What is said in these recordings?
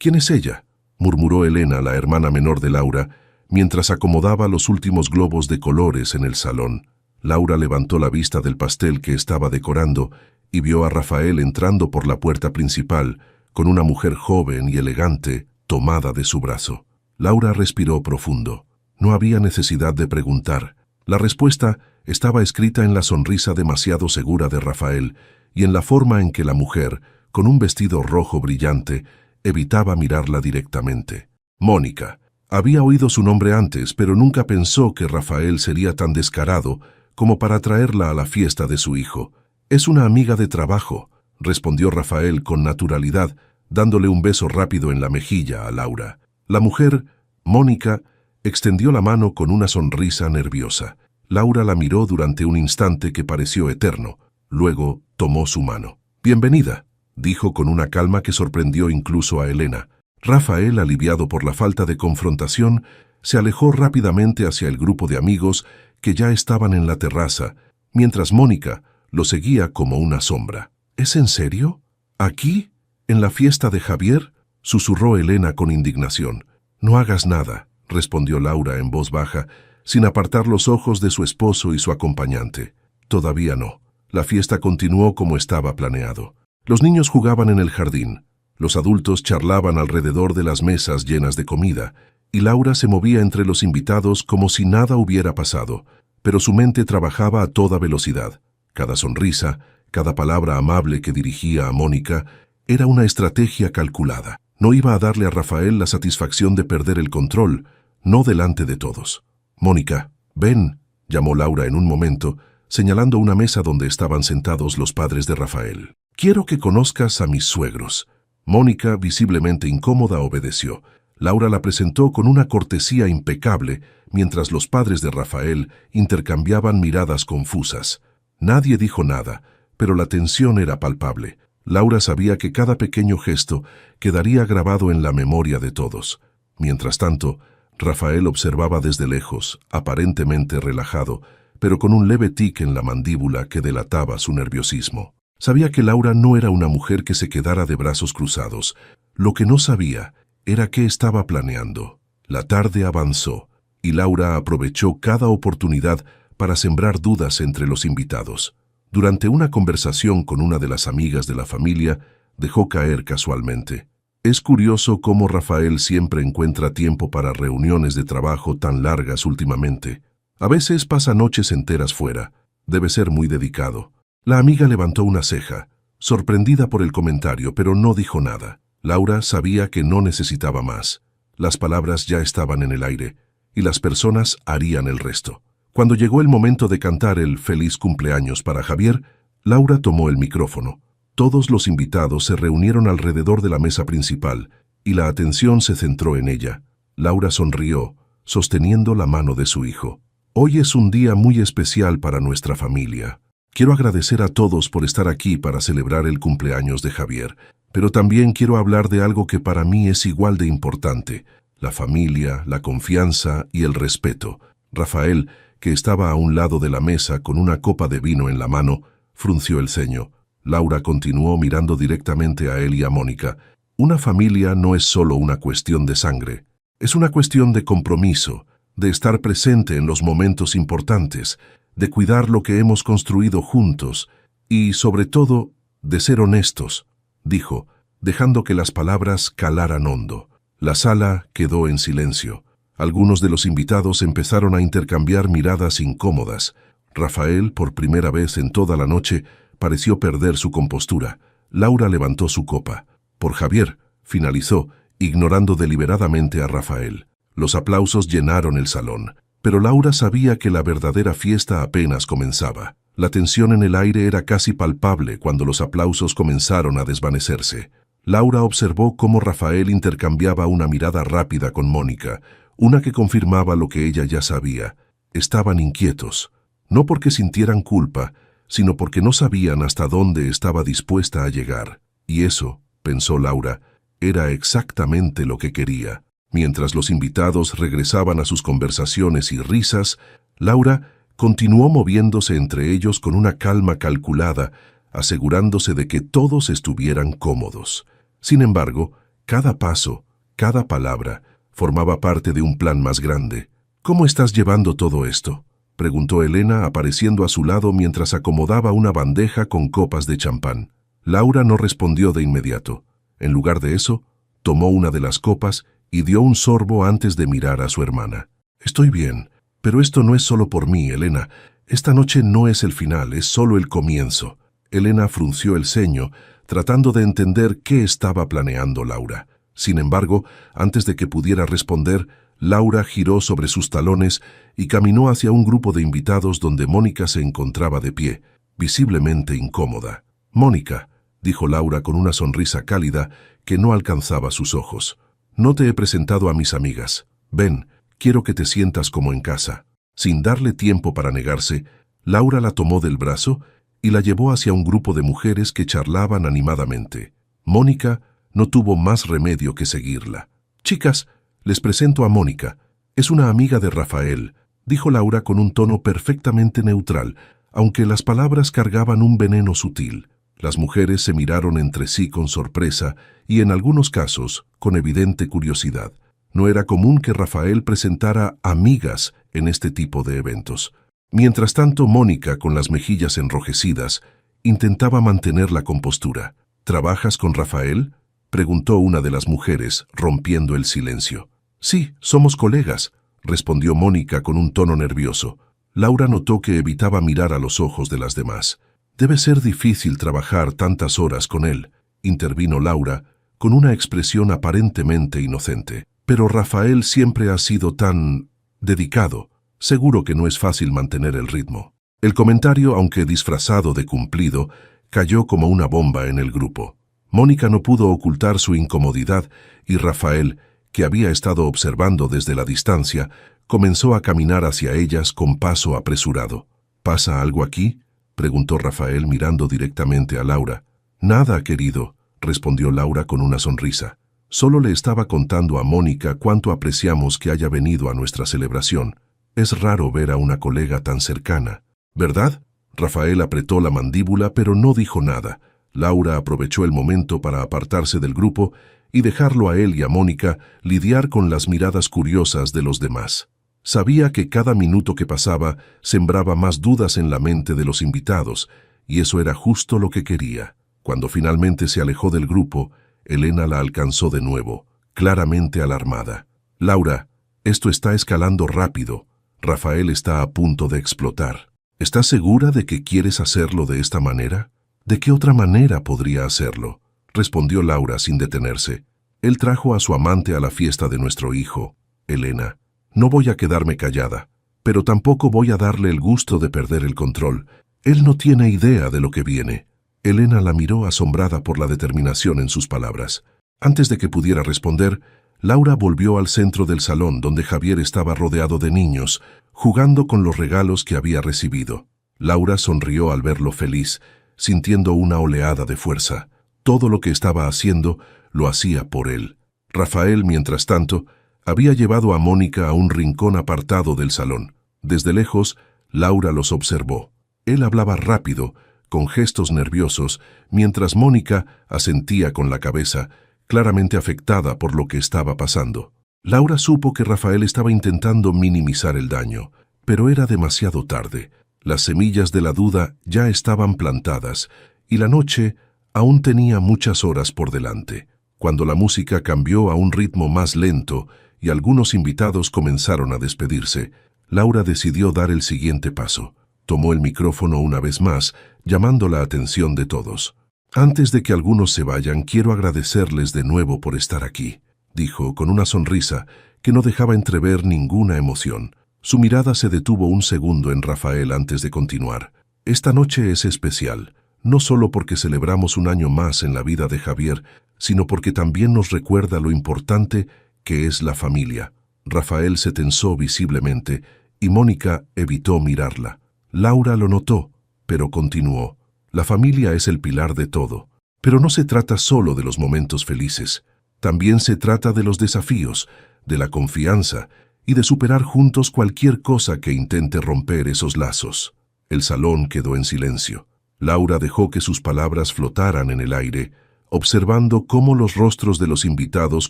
¿Quién es ella?, murmuró Elena, la hermana menor de Laura, mientras acomodaba los últimos globos de colores en el salón. Laura levantó la vista del pastel que estaba decorando y vio a Rafael entrando por la puerta principal, con una mujer joven y elegante tomada de su brazo. Laura respiró profundo. No había necesidad de preguntar. La respuesta estaba escrita en la sonrisa demasiado segura de Rafael y en la forma en que la mujer, con un vestido rojo brillante, evitaba mirarla directamente. Mónica. Había oído su nombre antes, pero nunca pensó que Rafael sería tan descarado como para traerla a la fiesta de su hijo. «Es una amiga de trabajo», respondió Rafael con naturalidad, dándole un beso rápido en la mejilla a Laura. La mujer, Mónica, extendió la mano con una sonrisa nerviosa. Laura la miró durante un instante que pareció eterno. Luego tomó su mano. «Bienvenida», dijo con una calma que sorprendió incluso a Elena. Rafael, aliviado por la falta de confrontación, se alejó rápidamente hacia el grupo de amigos que ya estaban en la terraza, mientras Mónica lo seguía como una sombra. «¿Es en serio? ¿Aquí? ¿En la fiesta de Javier?», susurró Elena con indignación. «No hagas nada», respondió Laura en voz baja, sin apartar los ojos de su esposo y su acompañante. «Todavía no». La fiesta continuó como estaba planeado. Los niños jugaban en el jardín, los adultos charlaban alrededor de las mesas llenas de comida, y Laura se movía entre los invitados como si nada hubiera pasado, pero su mente trabajaba a toda velocidad. Cada sonrisa, cada palabra amable que dirigía a Mónica, era una estrategia calculada. No iba a darle a Rafael la satisfacción de perder el control, no delante de todos. «Mónica, ven», llamó Laura en un momento, señalando una mesa donde estaban sentados los padres de Rafael. «Quiero que conozcas a mis suegros». Mónica, visiblemente incómoda, obedeció. Laura la presentó con una cortesía impecable, mientras los padres de Rafael intercambiaban miradas confusas. Nadie dijo nada, pero la tensión era palpable. Laura sabía que cada pequeño gesto quedaría grabado en la memoria de todos. Mientras tanto, Rafael observaba desde lejos, aparentemente relajado, pero con un leve tic en la mandíbula que delataba su nerviosismo. Sabía que Laura no era una mujer que se quedara de brazos cruzados. Lo que no sabía era qué estaba planeando. La tarde avanzó, y Laura aprovechó cada oportunidad para sembrar dudas entre los invitados. Durante una conversación con una de las amigas de la familia, dejó caer casualmente: «Es curioso cómo Rafael siempre encuentra tiempo para reuniones de trabajo tan largas últimamente. A veces pasa noches enteras fuera. Debe ser muy dedicado». La amiga levantó una ceja, sorprendida por el comentario, pero no dijo nada. Laura sabía que no necesitaba más. Las palabras ya estaban en el aire, y las personas harían el resto. Cuando llegó el momento de cantar el feliz cumpleaños para Javier, Laura tomó el micrófono. Todos los invitados se reunieron alrededor de la mesa principal, y la atención se centró en ella. Laura sonrió, sosteniendo la mano de su hijo. «Hoy es un día muy especial para nuestra familia. Quiero agradecer a todos por estar aquí para celebrar el cumpleaños de Javier, pero también quiero hablar de algo que para mí es igual de importante: la familia, la confianza y el respeto». Rafael, que estaba a un lado de la mesa con una copa de vino en la mano, frunció el ceño. Laura continuó mirando directamente a él y a Mónica. «Una familia no es solo una cuestión de sangre, es una cuestión de compromiso, de estar presente en los momentos importantes, de cuidar lo que hemos construido juntos y, sobre todo, de ser honestos», dijo, dejando que las palabras calaran hondo. La sala quedó en silencio. Algunos de los invitados empezaron a intercambiar miradas incómodas. Rafael, por primera vez en toda la noche, pareció perder su compostura. Laura levantó su copa. «Por Javier», finalizó, ignorando deliberadamente a Rafael. Los aplausos llenaron el salón. Pero Laura sabía que la verdadera fiesta apenas comenzaba. La tensión en el aire era casi palpable cuando los aplausos comenzaron a desvanecerse. Laura observó cómo Rafael intercambiaba una mirada rápida con Mónica, una que confirmaba lo que ella ya sabía. Estaban inquietos, no porque sintieran culpa, sino porque no sabían hasta dónde estaba dispuesta a llegar. Y eso, pensó Laura, era exactamente lo que quería. Mientras los invitados regresaban a sus conversaciones y risas, Laura continuó moviéndose entre ellos con una calma calculada, asegurándose de que todos estuvieran cómodos. Sin embargo, Cada paso, cada palabra, formaba parte de un plan más grande. ¿Cómo estás llevando todo esto?, preguntó Elena apareciendo a su lado mientras acomodaba una bandeja con copas de champán. Laura no respondió de inmediato. En lugar de eso, tomó una de las copas y dio un sorbo antes de mirar a su hermana. Estoy bien, pero esto no es solo por mí, Elena. Esta noche no es el final, es solo el comienzo. Elena frunció el ceño, tratando de entender qué estaba planeando Laura. Sin embargo, antes de que pudiera responder, Laura giró sobre sus talones y caminó hacia un grupo de invitados donde Mónica se encontraba de pie, visiblemente incómoda. «Mónica», dijo Laura con una sonrisa cálida que no alcanzaba sus ojos. «No te he presentado a mis amigas. Ven, quiero que te sientas como en casa». Sin darle tiempo para negarse, Laura la tomó del brazo y la llevó hacia un grupo de mujeres que charlaban animadamente. Mónica no tuvo más remedio que seguirla. «Chicas, les presento a Mónica. Es una amiga de Rafael», dijo Laura con un tono perfectamente neutral, aunque las palabras cargaban un veneno sutil. Las mujeres se miraron entre sí con sorpresa y, en algunos casos, con evidente curiosidad. No era común que Rafael presentara amigas en este tipo de eventos. Mientras tanto, Mónica, con las mejillas enrojecidas, intentaba mantener la compostura. «¿Trabajas con Rafael?», preguntó una de las mujeres, rompiendo el silencio. «Sí, somos colegas», respondió Mónica con un tono nervioso. Laura notó que evitaba mirar a los ojos de las demás. «Debe ser difícil trabajar tantas horas con él», intervino Laura, con una expresión aparentemente inocente. «Pero Rafael siempre ha sido tan dedicado. Seguro que no es fácil mantener el ritmo». El comentario, aunque disfrazado de cumplido, cayó como una bomba en el grupo. Mónica no pudo ocultar su incomodidad y Rafael, que había estado observando desde la distancia, comenzó a caminar hacia ellas con paso apresurado. «¿Pasa algo aquí?», preguntó Rafael mirando directamente a Laura. «Nada, querido», respondió Laura con una sonrisa. «Solo le estaba contando a Mónica cuánto apreciamos que haya venido a nuestra celebración. Es raro ver a una colega tan cercana». «¿Verdad?». Rafael apretó la mandíbula pero no dijo nada. Laura aprovechó el momento para apartarse del grupo y dejarlo a él y a Mónica lidiar con las miradas curiosas de los demás. Sabía que cada minuto que pasaba sembraba más dudas en la mente de los invitados, y eso era justo lo que quería. Cuando finalmente se alejó del grupo, Elena la alcanzó de nuevo, claramente alarmada. «Laura, esto está escalando rápido. Rafael está a punto de explotar. ¿Estás segura de que quieres hacerlo de esta manera?». «¿De qué otra manera podría hacerlo?», respondió Laura sin detenerse. «Él trajo a su amante a la fiesta de nuestro hijo, Elena. No voy a quedarme callada, pero tampoco voy a darle el gusto de perder el control. Él no tiene idea de lo que viene». Elena la miró asombrada por la determinación en sus palabras. Antes de que pudiera responder, Laura volvió al centro del salón donde Javier estaba rodeado de niños, jugando con los regalos que había recibido. Laura sonrió al verlo feliz, sintiendo una oleada de fuerza. Todo lo que estaba haciendo lo hacía por él. Rafael, mientras tanto, había llevado a Mónica a un rincón apartado del salón. Desde lejos, Laura los observó. Él hablaba rápido, con gestos nerviosos, mientras Mónica asentía con la cabeza, claramente afectada por lo que estaba pasando. Laura supo que Rafael estaba intentando minimizar el daño, pero era demasiado tarde. Las semillas de la duda ya estaban plantadas, y la noche aún tenía muchas horas por delante. Cuando la música cambió a un ritmo más lento y algunos invitados comenzaron a despedirse, Laura decidió dar el siguiente paso. Tomó el micrófono una vez más, llamando la atención de todos. «Antes de que algunos se vayan, quiero agradecerles de nuevo por estar aquí», dijo con una sonrisa que no dejaba entrever ninguna emoción. Su mirada se detuvo un segundo en Rafael antes de continuar. «Esta noche es especial, no solo porque celebramos un año más en la vida de Javier, sino porque también nos recuerda lo importante que es la familia». Rafael se tensó visiblemente y Mónica evitó mirarla. Laura lo notó, pero continuó. «La familia es el pilar de todo. Pero no se trata solo de los momentos felices. También se trata de los desafíos, de la confianza y de superar juntos cualquier cosa que intente romper esos lazos». El salón quedó en silencio. Laura dejó que sus palabras flotaran en el aire, observando cómo los rostros de los invitados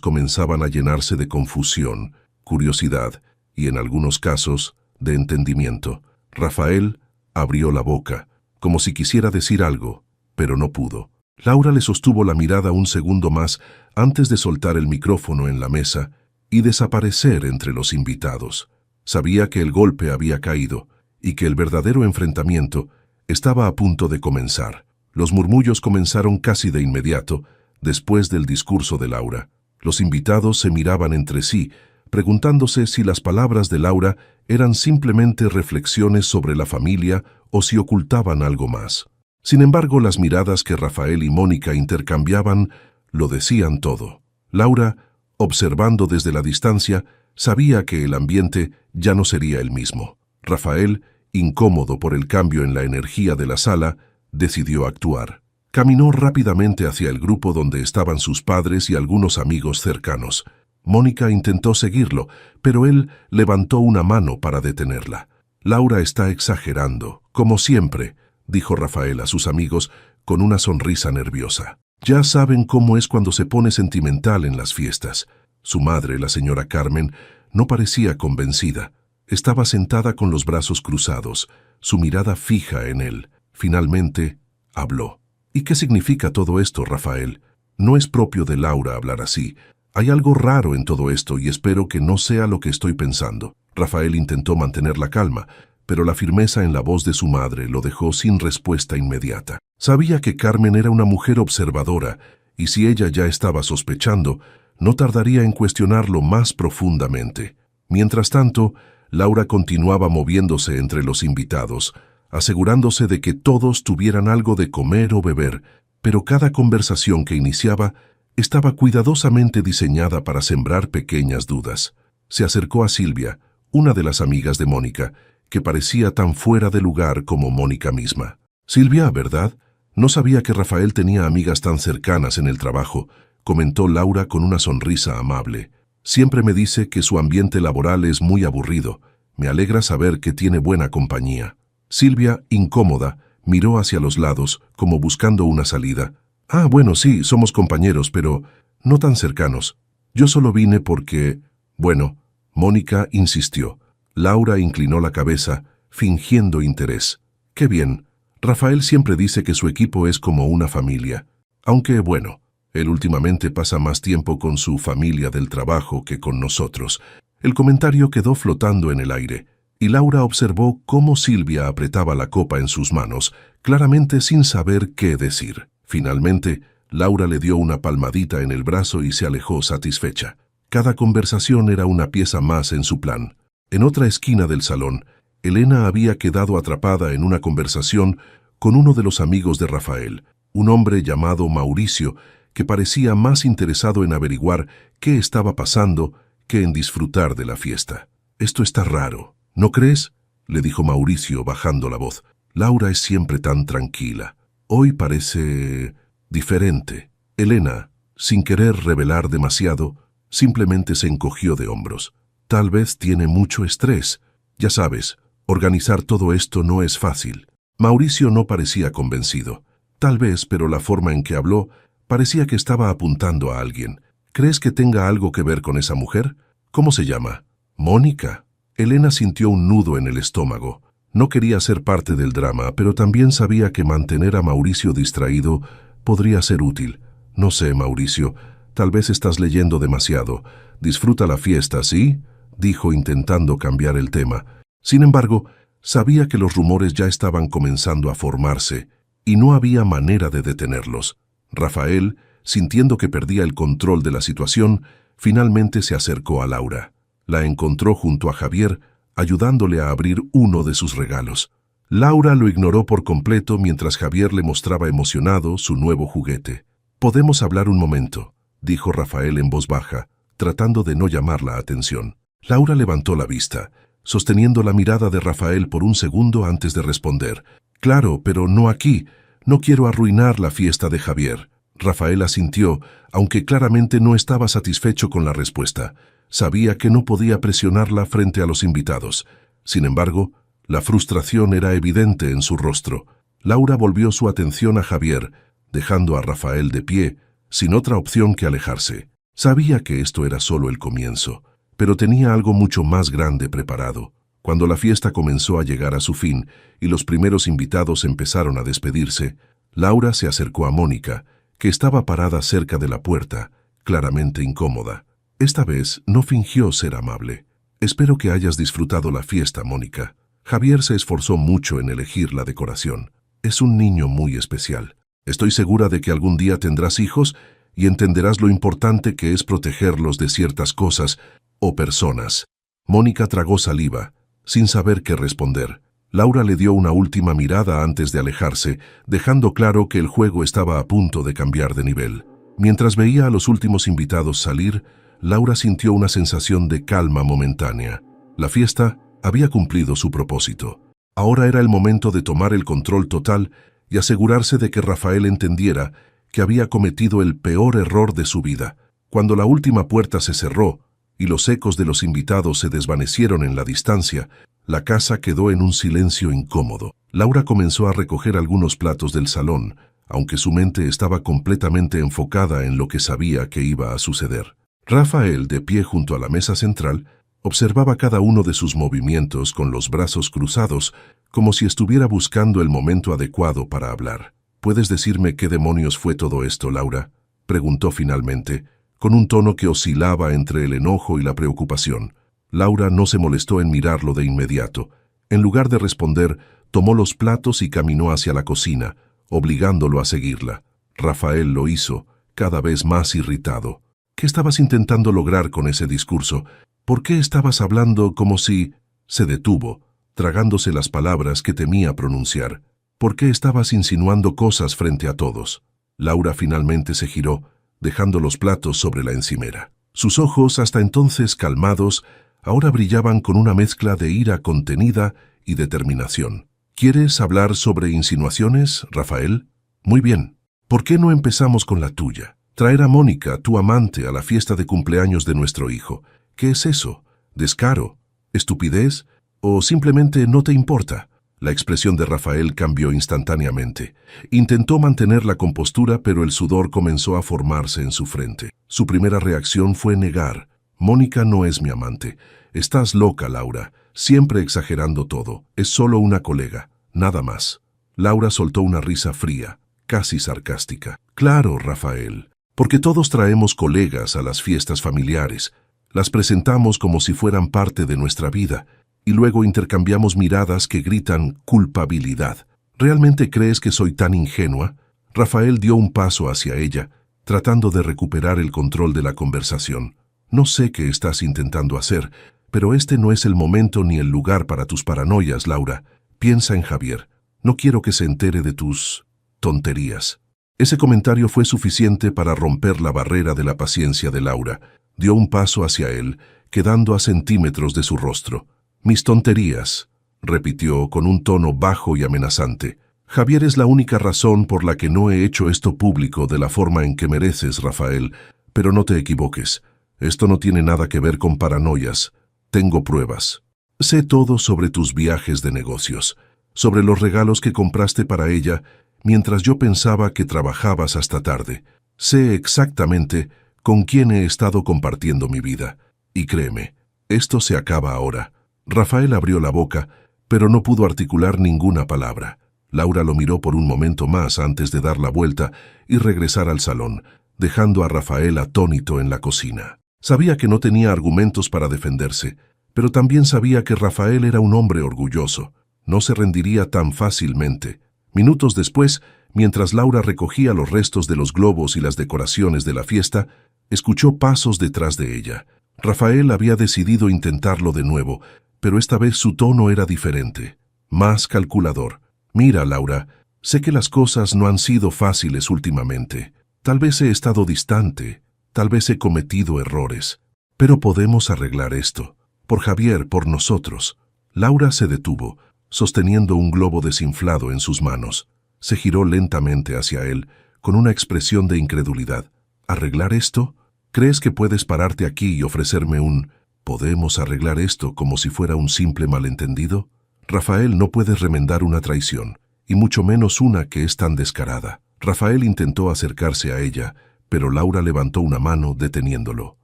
comenzaban a llenarse de confusión, curiosidad y, en algunos casos, de entendimiento. Rafael abrió la boca, como si quisiera decir algo, pero no pudo. Laura le sostuvo la mirada un segundo más antes de soltar el micrófono en la mesa y desaparecer entre los invitados. Sabía que el golpe había caído y que el verdadero enfrentamiento estaba a punto de comenzar. Los murmullos comenzaron casi de inmediato, después del discurso de Laura. Los invitados se miraban entre sí, preguntándose si las palabras de Laura eran simplemente reflexiones sobre la familia o si ocultaban algo más. Sin embargo, las miradas que Rafael y Mónica intercambiaban lo decían todo. Laura, observando desde la distancia, sabía que el ambiente ya no sería el mismo. Rafael, incómodo por el cambio en la energía de la sala, decidió actuar. Caminó rápidamente hacia el grupo donde estaban sus padres y algunos amigos cercanos. Mónica intentó seguirlo, pero él levantó una mano para detenerla. Laura está exagerando, como siempre, dijo Rafael a sus amigos con una sonrisa nerviosa. Ya saben cómo es cuando se pone sentimental en las fiestas. Su madre, la señora Carmen, no parecía convencida. Estaba sentada con los brazos cruzados, su mirada fija en él. Finalmente, habló. ¿Y qué significa todo esto, Rafael? No es propio de Laura hablar así. Hay algo raro en todo esto y espero que no sea lo que estoy pensando. Rafael intentó mantener la calma, pero la firmeza en la voz de su madre lo dejó sin respuesta inmediata. Sabía que Carmen era una mujer observadora, y si ella ya estaba sospechando, no tardaría en cuestionarlo más profundamente. Mientras tanto, Laura continuaba moviéndose entre los invitados, asegurándose de que todos tuvieran algo de comer o beber, pero cada conversación que iniciaba estaba cuidadosamente diseñada para sembrar pequeñas dudas. Se acercó a Silvia, una de las amigas de Mónica, que parecía tan fuera de lugar como Mónica misma. Silvia, ¿verdad? No sabía que Rafael tenía amigas tan cercanas en el trabajo, comentó Laura con una sonrisa amable. Siempre me dice que su ambiente laboral es muy aburrido. Me alegra saber que tiene buena compañía. Silvia, incómoda, miró hacia los lados, como buscando una salida. Ah, bueno, sí, somos compañeros, pero no tan cercanos. Yo solo vine porque... Bueno, Mónica insistió. Laura inclinó la cabeza, fingiendo interés. Qué bien. Rafael siempre dice que su equipo es como una familia. Aunque, bueno, él últimamente pasa más tiempo con su familia del trabajo que con nosotros. El comentario quedó flotando en el aire, y Laura observó cómo Silvia apretaba la copa en sus manos, claramente sin saber qué decir. Finalmente, Laura le dio una palmadita en el brazo y se alejó satisfecha. Cada conversación era una pieza más en su plan. En otra esquina del salón, Elena había quedado atrapada en una conversación con uno de los amigos de Rafael, un hombre llamado Mauricio, que parecía más interesado en averiguar qué estaba pasando que en disfrutar de la fiesta. Esto está raro, ¿no crees?, le dijo Mauricio bajando la voz. Laura es siempre tan tranquila. Hoy parece diferente. Elena, sin querer revelar demasiado, simplemente se encogió de hombros. Tal vez tiene mucho estrés. Ya sabes, organizar todo esto no es fácil. Mauricio no parecía convencido. Tal vez, pero la forma en que habló parecía que estaba apuntando a alguien. ¿Crees que tenga algo que ver con esa mujer? ¿Cómo se llama? Mónica. Elena sintió un nudo en el estómago. No quería ser parte del drama, pero también sabía que mantener a Mauricio distraído podría ser útil. No sé, Mauricio, tal vez estás leyendo demasiado. Disfruta la fiesta, ¿sí?, dijo intentando cambiar el tema. Sin embargo, sabía que los rumores ya estaban comenzando a formarse y no había manera de detenerlos. Rafael, sintiendo que perdía el control de la situación, finalmente se acercó a Laura. La encontró junto a Javier, ayudándole a abrir uno de sus regalos. Laura lo ignoró por completo mientras Javier le mostraba emocionado su nuevo juguete. «Podemos hablar un momento», dijo Rafael en voz baja, tratando de no llamar la atención. Laura levantó la vista, sosteniendo la mirada de Rafael por un segundo antes de responder. «Claro, pero no aquí. No quiero arruinar la fiesta de Javier». Rafael asintió, aunque claramente no estaba satisfecho con la respuesta. Sabía que no podía presionarla frente a los invitados. Sin embargo, la frustración era evidente en su rostro. Laura volvió su atención a Javier, dejando a Rafael de pie, sin otra opción que alejarse. Sabía que esto era solo el comienzo, pero tenía algo mucho más grande preparado. Cuando la fiesta comenzó a llegar a su fin y los primeros invitados empezaron a despedirse, Laura se acercó a Mónica, que estaba parada cerca de la puerta, claramente incómoda. Esta vez no fingió ser amable. «Espero que hayas disfrutado la fiesta, Mónica. Javier se esforzó mucho en elegir la decoración. Es un niño muy especial. Estoy segura de que algún día tendrás hijos y entenderás lo importante que es protegerlos de ciertas cosas o personas». Mónica tragó saliva, sin saber qué responder. Laura le dio una última mirada antes de alejarse, dejando claro que el juego estaba a punto de cambiar de nivel. Mientras veía a los últimos invitados salir, Laura sintió una sensación de calma momentánea. La fiesta había cumplido su propósito. Ahora era el momento de tomar el control total y asegurarse de que Rafael entendiera que había cometido el peor error de su vida. Cuando la última puerta se cerró y los ecos de los invitados se desvanecieron en la distancia, la casa quedó en un silencio incómodo. Laura comenzó a recoger algunos platos del salón, aunque su mente estaba completamente enfocada en lo que sabía que iba a suceder. Rafael, de pie junto a la mesa central, observaba cada uno de sus movimientos con los brazos cruzados, como si estuviera buscando el momento adecuado para hablar. «¿Puedes decirme qué demonios fue todo esto, Laura?», preguntó finalmente, con un tono que oscilaba entre el enojo y la preocupación. Laura no se molestó en mirarlo de inmediato. En lugar de responder, tomó los platos y caminó hacia la cocina, obligándolo a seguirla. Rafael lo hizo, cada vez más irritado. «¿Qué estabas intentando lograr con ese discurso? ¿Por qué estabas hablando como si...?» Se detuvo, tragándose las palabras que temía pronunciar. «¿Por qué estabas insinuando cosas frente a todos?». Laura finalmente se giró, dejando los platos sobre la encimera. Sus ojos, hasta entonces calmados, ahora brillaban con una mezcla de ira contenida y determinación. «¿Quieres hablar sobre insinuaciones, Rafael? Muy bien. ¿Por qué no empezamos con la tuya? Traer a Mónica, tu amante, a la fiesta de cumpleaños de nuestro hijo. ¿Qué es eso? ¿Descaro? ¿Estupidez? ¿O simplemente no te importa?». La expresión de Rafael cambió instantáneamente. Intentó mantener la compostura, pero el sudor comenzó a formarse en su frente. Su primera reacción fue negar. «Mónica no es mi amante. Estás loca, Laura. Siempre exagerando todo. Es solo una colega. Nada más». Laura soltó una risa fría, casi sarcástica. «Claro, Rafael. Porque todos traemos colegas a las fiestas familiares. Las presentamos como si fueran parte de nuestra vida. Y luego intercambiamos miradas que gritan culpabilidad. ¿Realmente crees que soy tan ingenua?». Rafael dio un paso hacia ella, tratando de recuperar el control de la conversación. «No sé qué estás intentando hacer, pero este no es el momento ni el lugar para tus paranoias, Laura. Piensa en Javier. No quiero que se entere de tus tonterías». Ese comentario fue suficiente para romper la barrera de la paciencia de Laura. Dio un paso hacia él, quedando a centímetros de su rostro. «Mis tonterías», repitió con un tono bajo y amenazante. «Javier es la única razón por la que no he hecho esto público de la forma en que mereces, Rafael. Pero no te equivoques. Esto no tiene nada que ver con paranoias. Tengo pruebas. Sé todo sobre tus viajes de negocios, sobre los regalos que compraste para ella mientras yo pensaba que trabajabas hasta tarde. Sé exactamente con quién he estado compartiendo mi vida. Y créeme, esto se acaba ahora». Rafael abrió la boca, pero no pudo articular ninguna palabra. Laura lo miró por un momento más antes de dar la vuelta y regresar al salón, dejando a Rafael atónito en la cocina. Sabía que no tenía argumentos para defenderse, pero también sabía que Rafael era un hombre orgulloso. No se rendiría tan fácilmente. Minutos después, mientras Laura recogía los restos de los globos y las decoraciones de la fiesta, escuchó pasos detrás de ella. Rafael había decidido intentarlo de nuevo, pero esta vez su tono era diferente, más calculador. «Mira, Laura, sé que las cosas no han sido fáciles últimamente. Tal vez he estado distante, tal vez he cometido errores, pero podemos arreglar esto. Por Javier, por nosotros». Laura se detuvo, sosteniendo un globo desinflado en sus manos. Se giró lentamente hacia él, con una expresión de incredulidad. «¿Arreglar esto? ¿Crees que puedes pararte aquí y ofrecerme un «podemos arreglar esto» como si fuera un simple malentendido? Rafael, no puedes remendar una traición, y mucho menos una que es tan descarada». Rafael intentó acercarse a ella, pero Laura levantó una mano deteniéndolo.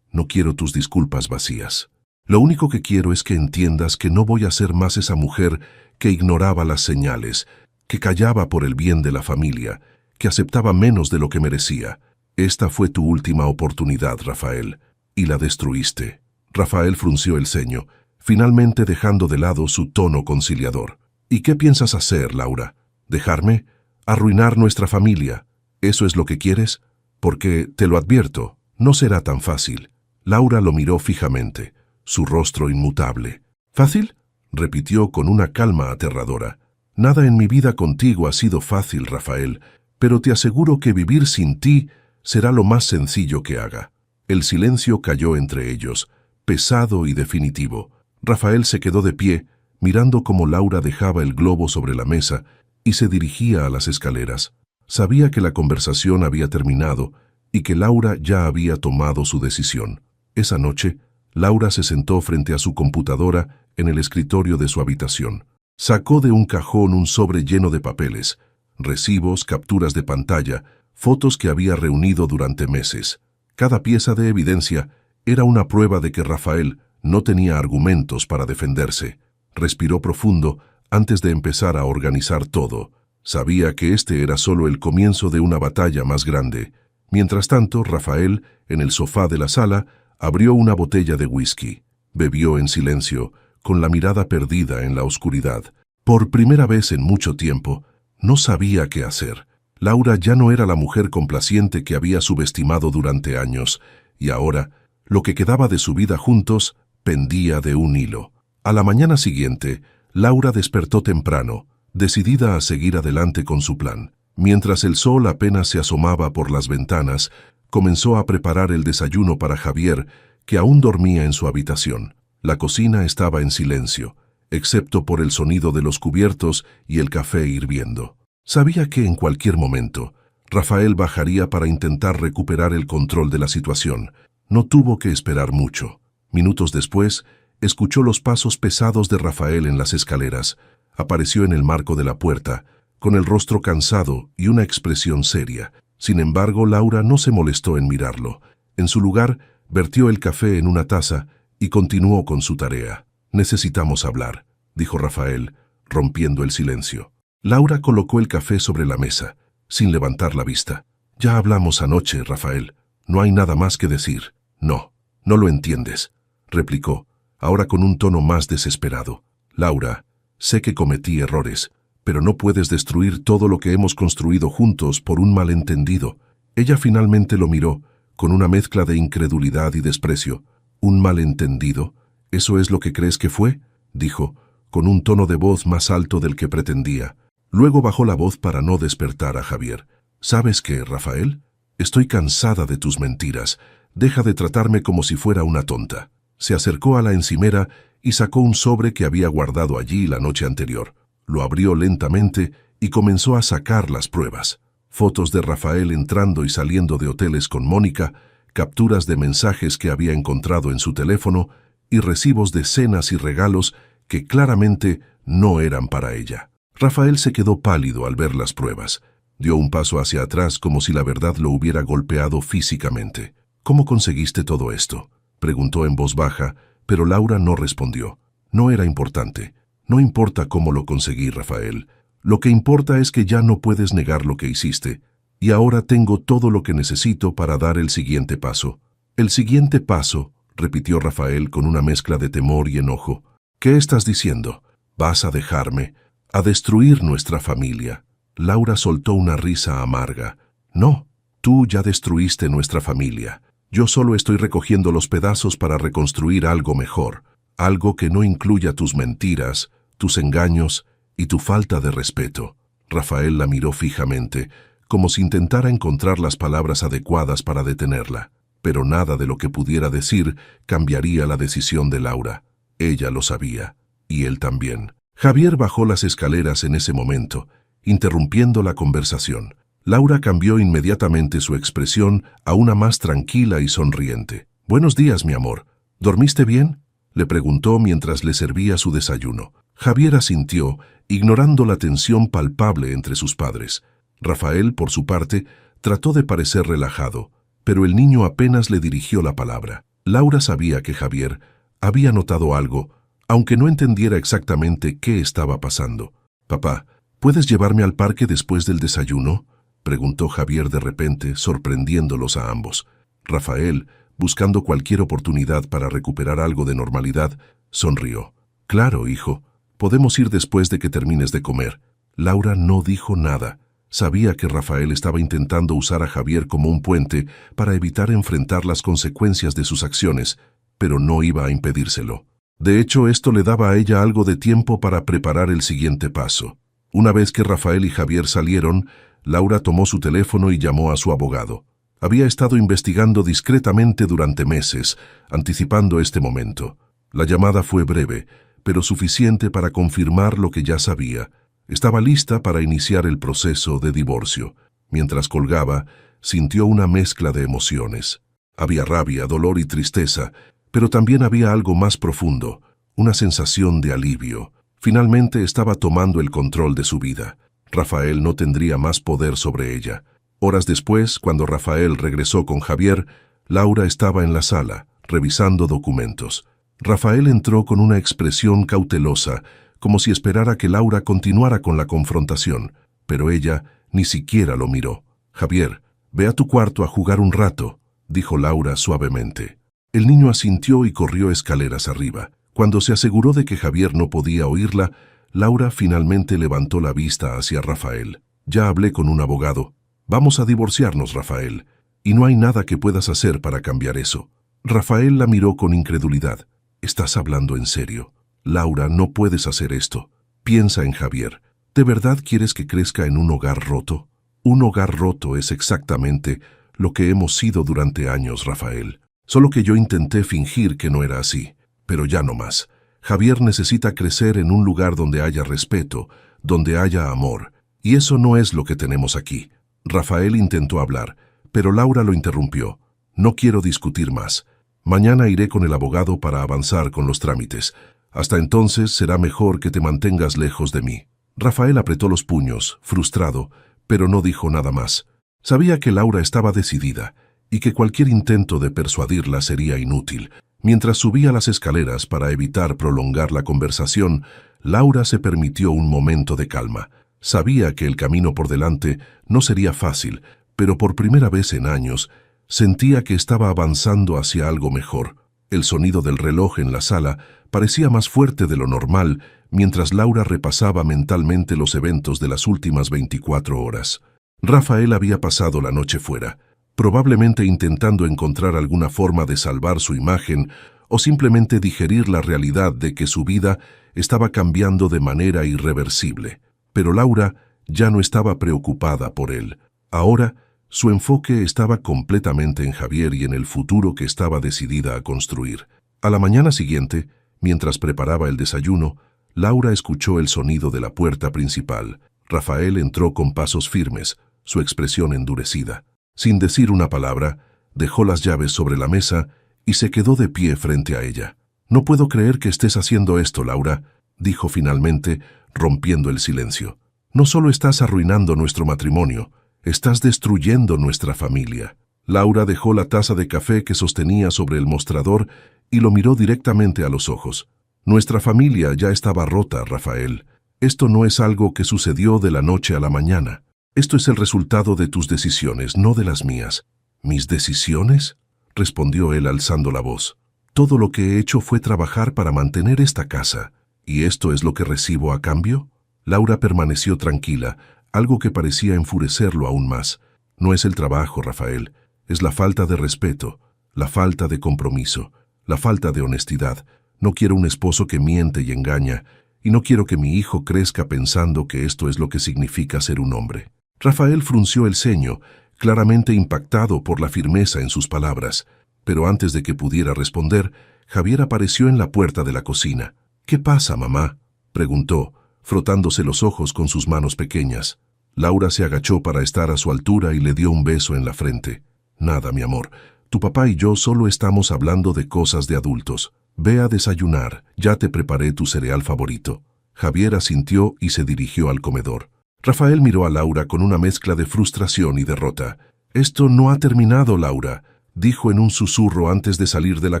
No quiero tus disculpas vacías. Lo único que quiero es que entiendas que no voy a ser más esa mujer que ignoraba las señales, que callaba por el bien de la familia, que aceptaba menos de lo que merecía. Esta fue tu última oportunidad, Rafael, y la destruiste. Rafael frunció el ceño, finalmente dejando de lado su tono conciliador. ¿Y qué piensas hacer, Laura? ¿Dejarme? ¿Arruinar nuestra familia? ¿Eso es lo que quieres? Porque, te lo advierto, no será tan fácil. Laura lo miró fijamente, su rostro inmutable. ¿Fácil?, repitió con una calma aterradora. Nada en mi vida contigo ha sido fácil, Rafael, pero te aseguro que vivir sin ti será lo más sencillo que haga. El silencio cayó entre ellos, pesado y definitivo. Rafael se quedó de pie, mirando cómo Laura dejaba el globo sobre la mesa y se dirigía a las escaleras. Sabía que la conversación había terminado y que Laura ya había tomado su decisión. Esa noche, Laura se sentó frente a su computadora en el escritorio de su habitación. Sacó de un cajón un sobre lleno de papeles, recibos, capturas de pantalla, fotos que había reunido durante meses. Cada pieza de evidencia era una prueba de que Rafael no tenía argumentos para defenderse. Respiró profundo antes de empezar a organizar todo. Sabía que este era solo el comienzo de una batalla más grande. Mientras tanto, Rafael, en el sofá de la sala, abrió una botella de whisky. Bebió en silencio, con la mirada perdida en la oscuridad. Por primera vez en mucho tiempo, no sabía qué hacer. Laura ya no era la mujer complaciente que había subestimado durante años, y ahora, lo que quedaba de su vida juntos, pendía de un hilo. A la mañana siguiente, Laura despertó temprano, decidida a seguir adelante con su plan. Mientras el sol apenas se asomaba por las ventanas, comenzó a preparar el desayuno para Javier, que aún dormía en su habitación. La cocina estaba en silencio, excepto por el sonido de los cubiertos y el café hirviendo. Sabía que en cualquier momento, Rafael bajaría para intentar recuperar el control de la situación. No tuvo que esperar mucho. Minutos después, escuchó los pasos pesados de Rafael en las escaleras. Apareció en el marco de la puerta, con el rostro cansado y una expresión seria. Sin embargo, Laura no se molestó en mirarlo. En su lugar, vertió el café en una taza y continuó con su tarea. «Necesitamos hablar», dijo Rafael, rompiendo el silencio. Laura colocó el café sobre la mesa, sin levantar la vista. «Ya hablamos anoche, Rafael. No hay nada más que decir». «No, no lo entiendes», replicó, ahora con un tono más desesperado. «Laura, sé que cometí errores, pero no puedes destruir todo lo que hemos construido juntos por un malentendido». Ella finalmente lo miró, con una mezcla de incredulidad y desprecio. «¿Un malentendido? ¿Eso es lo que crees que fue?», dijo, con un tono de voz más alto del que pretendía. Luego bajó la voz para no despertar a Javier. «¿Sabes qué, Rafael? Estoy cansada de tus mentiras. Deja de tratarme como si fuera una tonta». Se acercó a la encimera y sacó un sobre que había guardado allí la noche anterior. Lo abrió lentamente y comenzó a sacar las pruebas. Fotos de Rafael entrando y saliendo de hoteles con Mónica, capturas de mensajes que había encontrado en su teléfono y recibos de cenas y regalos que claramente no eran para ella. Rafael se quedó pálido al ver las pruebas. Dio un paso hacia atrás como si la verdad lo hubiera golpeado físicamente. «¿Cómo conseguiste todo esto?», preguntó en voz baja, pero Laura no respondió. «No era importante. No importa cómo lo conseguí, Rafael. Lo que importa es que ya no puedes negar lo que hiciste, y ahora tengo todo lo que necesito para dar el siguiente paso». «¿El siguiente paso?», repitió Rafael con una mezcla de temor y enojo. «¿Qué estás diciendo? ¿Vas a dejarme? ¿A destruir nuestra familia?». Laura soltó una risa amarga. «No, tú ya destruiste nuestra familia. Yo solo estoy recogiendo los pedazos para reconstruir algo mejor, algo que no incluya tus mentiras, tus engaños y tu falta de respeto». Rafael la miró fijamente, como si intentara encontrar las palabras adecuadas para detenerla. Pero nada de lo que pudiera decir cambiaría la decisión de Laura. Ella lo sabía, y él también. Javier bajó las escaleras en ese momento, interrumpiendo la conversación. Laura cambió inmediatamente su expresión a una más tranquila y sonriente. «Buenos días, mi amor. ¿Dormiste bien?», le preguntó mientras le servía su desayuno. Javier asintió, ignorando la tensión palpable entre sus padres. Rafael, por su parte, trató de parecer relajado, pero el niño apenas le dirigió la palabra. Laura sabía que Javier había notado algo, aunque no entendiera exactamente qué estaba pasando. «Papá, ¿puedes llevarme al parque después del desayuno?», preguntó Javier de repente, sorprendiéndolos a ambos. Rafael, buscando cualquier oportunidad para recuperar algo de normalidad, sonrió. «Claro, hijo, podemos ir después de que termines de comer». Laura no dijo nada. Sabía que Rafael estaba intentando usar a Javier como un puente para evitar enfrentar las consecuencias de sus acciones, pero no iba a impedírselo. De hecho, esto le daba a ella algo de tiempo para preparar el siguiente paso. Una vez que Rafael y Javier salieron, Laura tomó su teléfono y llamó a su abogado. Había estado investigando discretamente durante meses, anticipando este momento. La llamada fue breve, pero suficiente para confirmar lo que ya sabía. Estaba lista para iniciar el proceso de divorcio. Mientras colgaba, sintió una mezcla de emociones. Había rabia, dolor y tristeza, pero también había algo más profundo, una sensación de alivio. Finalmente estaba tomando el control de su vida. Rafael no tendría más poder sobre ella. Horas después, cuando Rafael regresó con Javier, Laura estaba en la sala, revisando documentos. Rafael entró con una expresión cautelosa, como si esperara que Laura continuara con la confrontación, pero ella ni siquiera lo miró. «Javier, ve a tu cuarto a jugar un rato», dijo Laura suavemente. El niño asintió y corrió escaleras arriba. Cuando se aseguró de que Javier no podía oírla, Laura finalmente levantó la vista hacia Rafael. «Ya hablé con un abogado. Vamos a divorciarnos, Rafael, y no hay nada que puedas hacer para cambiar eso». Rafael la miró con incredulidad. «¿Estás hablando en serio? Laura, no puedes hacer esto. Piensa en Javier. ¿De verdad quieres que crezca en un hogar roto? Un hogar roto es exactamente lo que hemos sido durante años, Rafael. Solo que yo intenté fingir que no era así, pero ya no más. Javier necesita crecer en un lugar donde haya respeto, donde haya amor, y eso no es lo que tenemos aquí». Rafael intentó hablar, pero Laura lo interrumpió. «No quiero discutir más. Mañana iré con el abogado para avanzar con los trámites. Hasta entonces será mejor que te mantengas lejos de mí». Rafael apretó los puños, frustrado, pero no dijo nada más. Sabía que Laura estaba decidida y que cualquier intento de persuadirla sería inútil. Mientras subía las escaleras para evitar prolongar la conversación, Laura se permitió un momento de calma. Sabía que el camino por delante no sería fácil, pero por primera vez en años sentía que estaba avanzando hacia algo mejor. El sonido del reloj en la sala parecía más fuerte de lo normal mientras Laura repasaba mentalmente los eventos de las últimas 24 horas. Rafael había pasado la noche fuera, probablemente intentando encontrar alguna forma de salvar su imagen o simplemente digerir la realidad de que su vida estaba cambiando de manera irreversible. Pero Laura ya no estaba preocupada por él. Ahora, su enfoque estaba completamente en Javier y en el futuro que estaba decidida a construir. A la mañana siguiente, mientras preparaba el desayuno, Laura escuchó el sonido de la puerta principal. Rafael entró con pasos firmes, su expresión endurecida. Sin decir una palabra, dejó las llaves sobre la mesa y se quedó de pie frente a ella. «No puedo creer que estés haciendo esto, Laura», dijo finalmente, rompiendo el silencio. «No solo estás arruinando nuestro matrimonio, estás destruyendo nuestra familia». Laura dejó la taza de café que sostenía sobre el mostrador y lo miró directamente a los ojos. «Nuestra familia ya estaba rota, Rafael. Esto no es algo que sucedió de la noche a la mañana. Esto es el resultado de tus decisiones, no de las mías». «¿Mis decisiones?», respondió él alzando la voz. «Todo lo que he hecho fue trabajar para mantener esta casa. ¿Y esto es lo que recibo a cambio?». Laura permaneció tranquila, algo que parecía enfurecerlo aún más. «No es el trabajo, Rafael. Es la falta de respeto, la falta de compromiso, la falta de honestidad. No quiero un esposo que miente y engaña, y no quiero que mi hijo crezca pensando que esto es lo que significa ser un hombre». Rafael frunció el ceño, claramente impactado por la firmeza en sus palabras. Pero antes de que pudiera responder, Javier apareció en la puerta de la cocina. «¿Qué pasa, mamá?», preguntó, frotándose los ojos con sus manos pequeñas. Laura se agachó para estar a su altura y le dio un beso en la frente. «Nada, mi amor. Tu papá y yo solo estamos hablando de cosas de adultos. Ve a desayunar, ya te preparé tu cereal favorito». Javier asintió y se dirigió al comedor. Rafael miró a Laura con una mezcla de frustración y derrota. Esto no ha terminado, Laura, dijo en un susurro antes de salir de la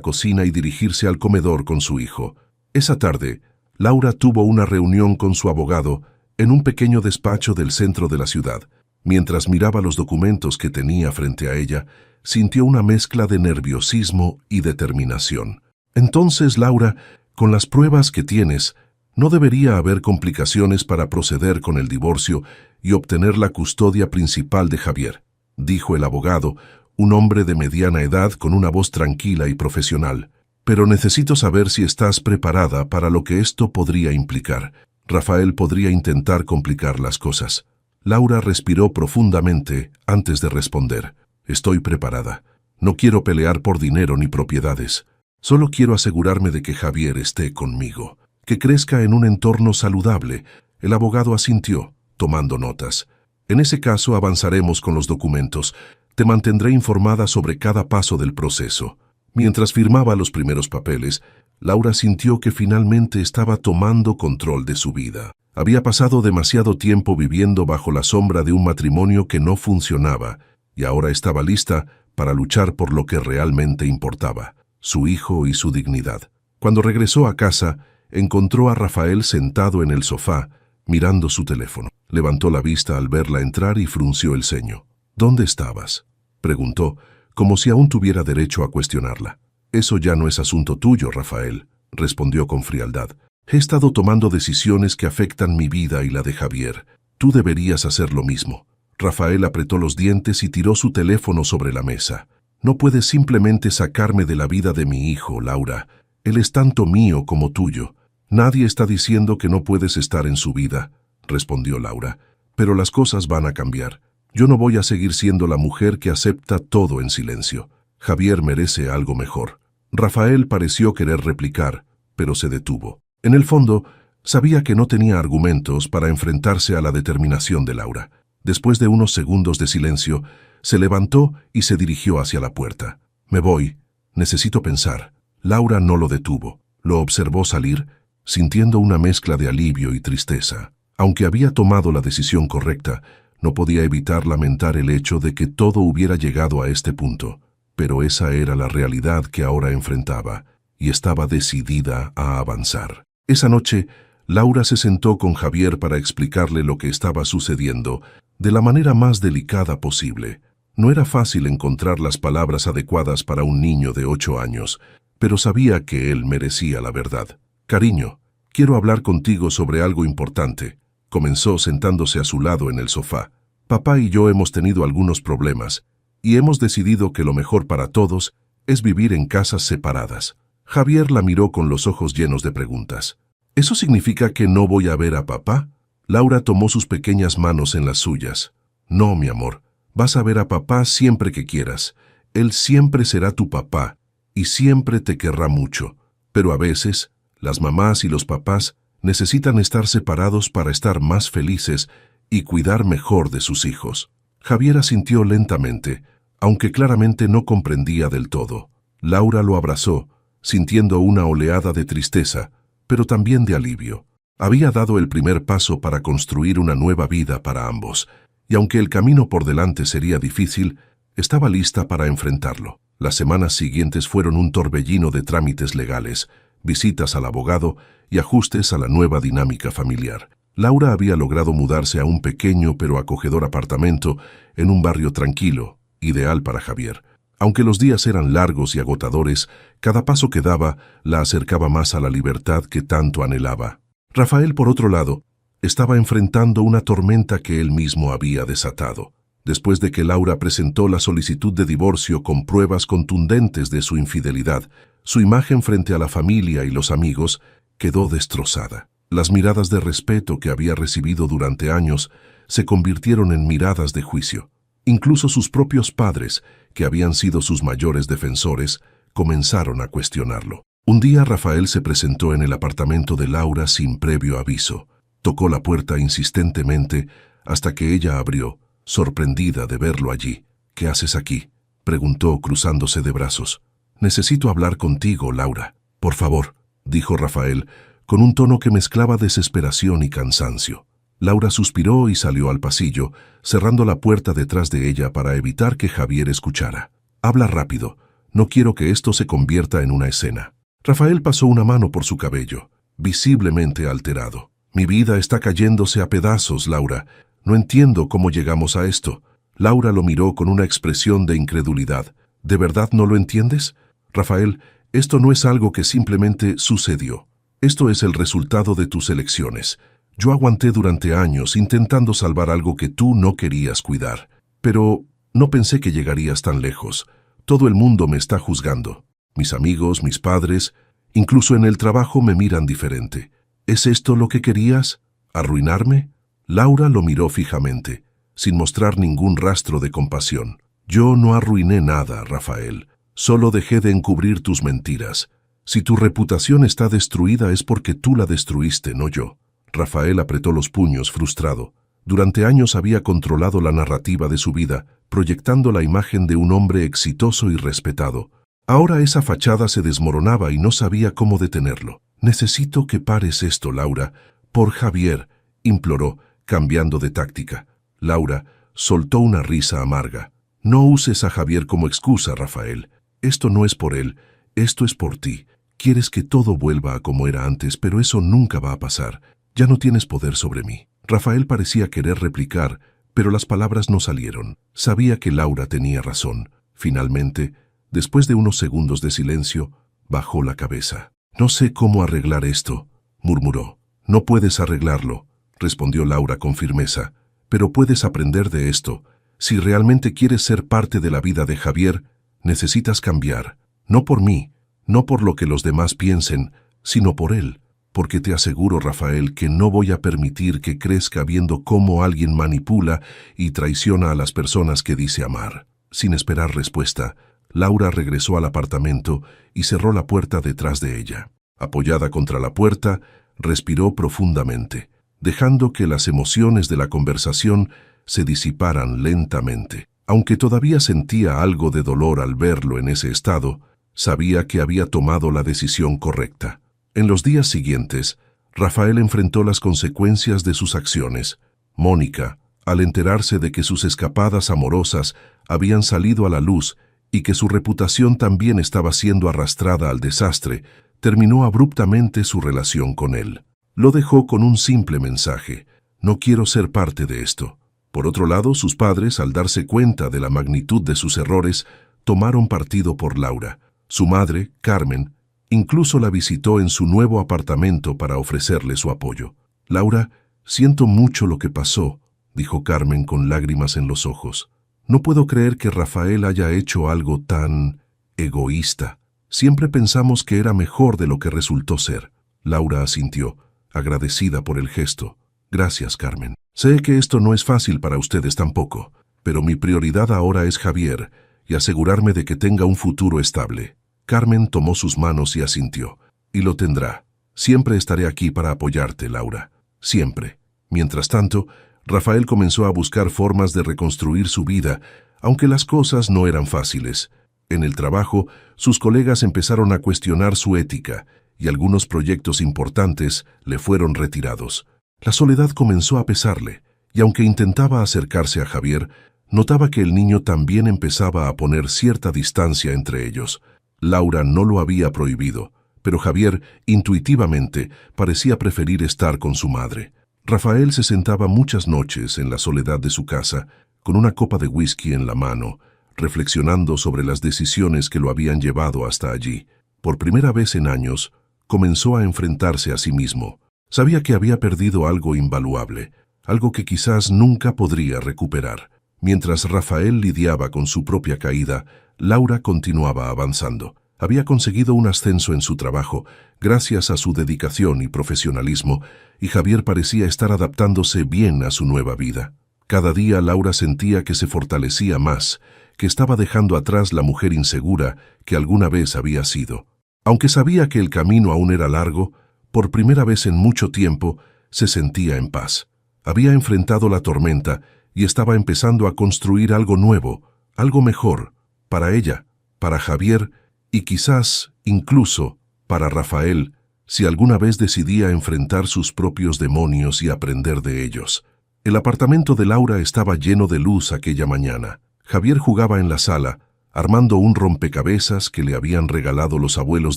cocina y dirigirse al comedor con su hijo. Esa tarde, Laura tuvo una reunión con su abogado en un pequeño despacho del centro de la ciudad. Mientras miraba los documentos que tenía frente a ella, sintió una mezcla de nerviosismo y determinación. Entonces, Laura, con las pruebas que tienes, no debería haber complicaciones para proceder con el divorcio y obtener la custodia principal de Javier, dijo el abogado, un hombre de mediana edad con una voz tranquila y profesional. Pero necesito saber si estás preparada para lo que esto podría implicar. Rafael podría intentar complicar las cosas. Laura respiró profundamente antes de responder. Estoy preparada. No quiero pelear por dinero ni propiedades. Solo quiero asegurarme de que Javier esté conmigo, que crezca en un entorno saludable. El abogado asintió, tomando notas. En ese caso avanzaremos con los documentos. Te mantendré informada sobre cada paso del proceso. Mientras firmaba los primeros papeles, Laura sintió que finalmente estaba tomando control de su vida. Había pasado demasiado tiempo viviendo bajo la sombra de un matrimonio que no funcionaba, y ahora estaba lista para luchar por lo que realmente importaba, su hijo y su dignidad. Cuando regresó a casa, encontró a Rafael sentado en el sofá, mirando su teléfono. Levantó la vista al verla entrar y frunció el ceño. ¿Dónde estabas?, preguntó, como si aún tuviera derecho a cuestionarla. Eso ya no es asunto tuyo, Rafael, respondió con frialdad. He estado tomando decisiones que afectan mi vida y la de Javier. Tú deberías hacer lo mismo. Rafael apretó los dientes y tiró su teléfono sobre la mesa. No puedes simplemente sacarme de la vida de mi hijo, Laura. Él es tanto mío como tuyo. Nadie está diciendo que no puedes estar en su vida, respondió Laura. Pero las cosas van a cambiar. Yo no voy a seguir siendo la mujer que acepta todo en silencio. Javier merece algo mejor. Rafael pareció querer replicar, pero se detuvo. En el fondo, sabía que no tenía argumentos para enfrentarse a la determinación de Laura. Después de unos segundos de silencio, se levantó y se dirigió hacia la puerta. Me voy. Necesito pensar. Laura no lo detuvo. Lo observó salir, sintiendo una mezcla de alivio y tristeza. Aunque había tomado la decisión correcta, no podía evitar lamentar el hecho de que todo hubiera llegado a este punto. Pero esa era la realidad que ahora enfrentaba, y estaba decidida a avanzar. Esa noche, Laura se sentó con Javier para explicarle lo que estaba sucediendo de la manera más delicada posible. No era fácil encontrar las palabras adecuadas para un niño de 8 años, pero sabía que él merecía la verdad. Cariño, quiero hablar contigo sobre algo importante, comenzó sentándose a su lado en el sofá. Papá y yo hemos tenido algunos problemas, y hemos decidido que lo mejor para todos es vivir en casas separadas. Javier la miró con los ojos llenos de preguntas. ¿Eso significa que no voy a ver a papá? Laura tomó sus pequeñas manos en las suyas. No, mi amor, vas a ver a papá siempre que quieras. Él siempre será tu papá, y siempre te querrá mucho. Pero a veces, las mamás y los papás necesitan estar separados para estar más felices y cuidar mejor de sus hijos. Javier asintió lentamente, aunque claramente no comprendía del todo. Laura lo abrazó, sintiendo una oleada de tristeza, pero también de alivio. Había dado el primer paso para construir una nueva vida para ambos, y aunque el camino por delante sería difícil, estaba lista para enfrentarlo. Las semanas siguientes fueron un torbellino de trámites legales, visitas al abogado y ajustes a la nueva dinámica familiar. Laura había logrado mudarse a un pequeño pero acogedor apartamento en un barrio tranquilo, ideal para Javier. Aunque los días eran largos y agotadores, cada paso que daba la acercaba más a la libertad que tanto anhelaba. Rafael, por otro lado, estaba enfrentando una tormenta que él mismo había desatado. Después de que Laura presentó la solicitud de divorcio con pruebas contundentes de su infidelidad, su imagen frente a la familia y los amigos quedó destrozada. Las miradas de respeto que había recibido durante años se convirtieron en miradas de juicio. Incluso sus propios padres, que habían sido sus mayores defensores, comenzaron a cuestionarlo. Un día Rafael se presentó en el apartamento de Laura sin previo aviso. Tocó la puerta insistentemente hasta que ella abrió, sorprendida de verlo allí. «¿Qué haces aquí?», preguntó cruzándose de brazos. «Necesito hablar contigo, Laura. Por favor», dijo Rafael, con un tono que mezclaba desesperación y cansancio. Laura suspiró y salió al pasillo, cerrando la puerta detrás de ella para evitar que Javier escuchara. «Habla rápido. No quiero que esto se convierta en una escena». Rafael pasó una mano por su cabello, visiblemente alterado. «Mi vida está cayéndose a pedazos, Laura. No entiendo cómo llegamos a esto». Laura lo miró con una expresión de incredulidad. «¿De verdad no lo entiendes? Rafael, esto no es algo que simplemente sucedió. Esto es el resultado de tus elecciones. Yo aguanté durante años intentando salvar algo que tú no querías cuidar. Pero no pensé que llegarías tan lejos. Todo el mundo me está juzgando. Mis amigos, mis padres, incluso en el trabajo me miran diferente. ¿Es esto lo que querías? ¿Arruinarme?» Laura lo miró fijamente, sin mostrar ningún rastro de compasión. «Yo no arruiné nada, Rafael. Solo dejé de encubrir tus mentiras. Si tu reputación está destruida es porque tú la destruiste, no yo». Rafael apretó los puños, frustrado. Durante años había controlado la narrativa de su vida, proyectando la imagen de un hombre exitoso y respetado. Ahora esa fachada se desmoronaba y no sabía cómo detenerlo. «Necesito que pares esto, Laura. Por Javier», imploró, cambiando de táctica. Laura soltó una risa amarga. «No uses a Javier como excusa, Rafael. Esto no es por él, esto es por ti. Quieres que todo vuelva a como era antes, pero eso nunca va a pasar. Ya no tienes poder sobre mí». Rafael parecía querer replicar, pero las palabras no salieron. Sabía que Laura tenía razón. Finalmente, después de unos segundos de silencio, bajó la cabeza. «No sé cómo arreglar esto», murmuró. «No puedes arreglarlo», respondió Laura con firmeza. «Pero puedes aprender de esto. Si realmente quieres ser parte de la vida de Javier, necesitas cambiar. No por mí, no por lo que los demás piensen, sino por él. Porque te aseguro, Rafael, que no voy a permitir que crezca viendo cómo alguien manipula y traiciona a las personas que dice amar». Sin esperar respuesta, Laura regresó al apartamento y cerró la puerta detrás de ella. Apoyada contra la puerta, respiró profundamente, dejando que las emociones de la conversación se disiparan lentamente. Aunque todavía sentía algo de dolor al verlo en ese estado, sabía que había tomado la decisión correcta. En los días siguientes, Rafael enfrentó las consecuencias de sus acciones. Mónica, al enterarse de que sus escapadas amorosas habían salido a la luz y que su reputación también estaba siendo arrastrada al desastre, terminó abruptamente su relación con él. Lo dejó con un simple mensaje: «No quiero ser parte de esto». Por otro lado, sus padres, al darse cuenta de la magnitud de sus errores, tomaron partido por Laura. Su madre, Carmen, incluso la visitó en su nuevo apartamento para ofrecerle su apoyo. «Laura, siento mucho lo que pasó», dijo Carmen con lágrimas en los ojos. «No puedo creer que Rafael haya hecho algo tan egoísta. Siempre pensamos que era mejor de lo que resultó ser». Laura asintió, agradecida por el gesto. «Gracias, Carmen. Sé que esto no es fácil para ustedes tampoco, pero mi prioridad ahora es Javier y asegurarme de que tenga un futuro estable». Carmen tomó sus manos y asintió. «Y lo tendrá. Siempre estaré aquí para apoyarte, Laura. Siempre». Mientras tanto, Rafael comenzó a buscar formas de reconstruir su vida, aunque las cosas no eran fáciles. En el trabajo, sus colegas empezaron a cuestionar su ética y algunos proyectos importantes le fueron retirados. La soledad comenzó a pesarle, y aunque intentaba acercarse a Javier, notaba que el niño también empezaba a poner cierta distancia entre ellos. Laura no lo había prohibido, pero Javier, intuitivamente, parecía preferir estar con su madre. Rafael se sentaba muchas noches en la soledad de su casa, con una copa de whisky en la mano, reflexionando sobre las decisiones que lo habían llevado hasta allí. Por primera vez en años, comenzó a enfrentarse a sí mismo. Sabía que había perdido algo invaluable, algo que quizás nunca podría recuperar. Mientras Rafael lidiaba con su propia caída, Laura continuaba avanzando. Había conseguido un ascenso en su trabajo, gracias a su dedicación y profesionalismo, y Javier parecía estar adaptándose bien a su nueva vida. Cada día Laura sentía que se fortalecía más, que estaba dejando atrás la mujer insegura que alguna vez había sido. Aunque sabía que el camino aún era largo, por primera vez en mucho tiempo se sentía en paz. Había enfrentado la tormenta y estaba empezando a construir algo nuevo, algo mejor, para ella, para Javier y quizás, incluso, para Rafael, si alguna vez decidía enfrentar sus propios demonios y aprender de ellos. El apartamento de Laura estaba lleno de luz aquella mañana. Javier jugaba en la sala, armando un rompecabezas que le habían regalado los abuelos